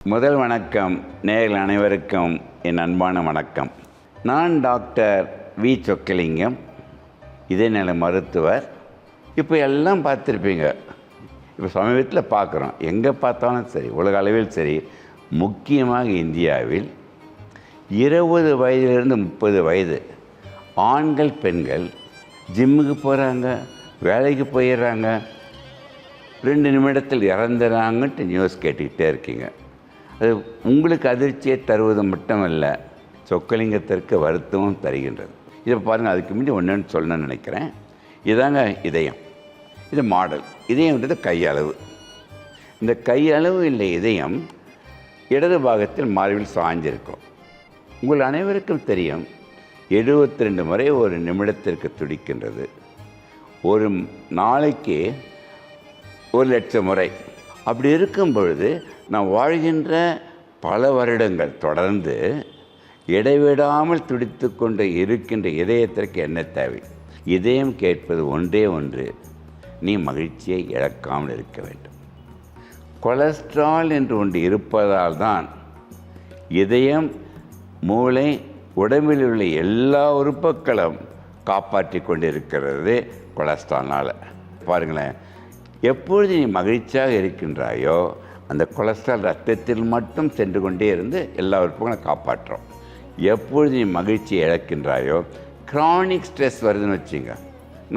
முதல் வணக்கம். நேயர்கள் அனைவருக்கும் என் அன்பான வணக்கம். நான் டாக்டர் வி சொக்கலிங்கம், இதயநல மருத்துவர். இப்போ எல்லாம் பார்த்துருப்பீங்க. இப்போ சமீபத்தில் பார்க்குறோம், எங்கே பார்த்தாலும் சரி, உலக அளவில் சரி, முக்கியமாக இந்தியாவில் 20 வயதிலிருந்து 30 வயது ஆண்கள் பெண்கள் ஜிம்முக்கு போகிறாங்க, வேலைக்கு போயிடுறாங்க, 2 நிமிடத்தில் இறந்துறாங்கன்ட்டு நியூஸ் கேட்டுக்கிட்டே இருக்கீங்க. அது உங்களுக்கு அதிர்ச்சியை தருவது மட்டுமல்ல, சொக்கலிங்கத்திற்கு வருத்தமும் தருகின்றது. இதை பாருங்கள். அதுக்கு முன்னாடி ஒன்றுன்னு சொல்லணும்னு நினைக்கிறேன். இதாங்க இதயம். இது மாடல். இதயம்ன்றது கையளவு. இந்த கையளவு இல்லை இதயம் இடது பாகத்தில் மார்பில் சாய்ஞ்சிருக்கும். உங்கள் அனைவருக்கும் தெரியும், 72 முறை ஒரு நிமிடத்திற்கு துடிக்கின்றது. ஒரு நாளைக்கு 1,00,000 முறை. அப்படி இருக்கும் பொழுது நாம் வாழ்கின்ற பல வருடங்கள் தொடர்ந்து இடைவிடாமல் துடித்து கொண்டு இருக்கின்ற இதயத்திற்கு என்ன தேவை? இதயம் கேட்பது ஒன்றே ஒன்று, நீ மகிழ்ச்சியை இழக்காமல் இருக்க வேண்டும். கொலஸ்ட்ரால் என்று ஒன்று இருப்பதால் தான் இதயம், மூளை, உடம்பில் உள்ள எல்லா உறுப்புகளும் காப்பாற்றி கொண்டிருக்கிறது கொலஸ்ட்ரால்னால். பாருங்களேன், எப்பொழுது நீ மகிழ்ச்சியாக இருக்கின்றாயோ அந்த கொலஸ்ட்ரால் ரத்தத்தில் மட்டும் சென்று கொண்டே இருந்து எல்லா உறுப்புகளும் காப்பாற்றுறோம். எப்பொழுது நீ மகிழ்ச்சியை இழக்கின்றாயோ, க்ரானிக் ஸ்ட்ரெஸ் வருதுன்னு வச்சுங்க,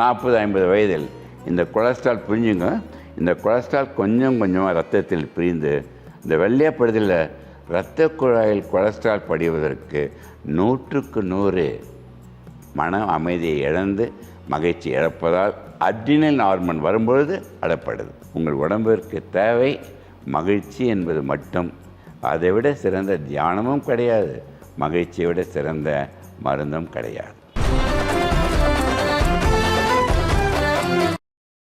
40-50 வயதில் இந்த கொலஸ்ட்ரால் புரிஞ்சுங்க, இந்த கொலஸ்ட்ரால் கொஞ்சம் கொஞ்சமாக ரத்தத்தில் பிரிந்து இந்த வெள்ளையப்படுதலில் இரத்த குழாயில் கொலஸ்ட்ரால் படிவதற்கு 100க்கு 100 மன அமைதியை இழந்து மகிழ்ச்சி இழப்பதால் அட்ரினல் ஹார்மோன் வரும்பொழுது அடப்படுது. உங்கள் உடம்பிற்கு தேவை மகிழ்ச்சி என்பது மட்டும். அதை விட சிறந்த தியானமும் கிடையாது, மகிழ்ச்சியை விட சிறந்த மருந்தும் கிடையாது.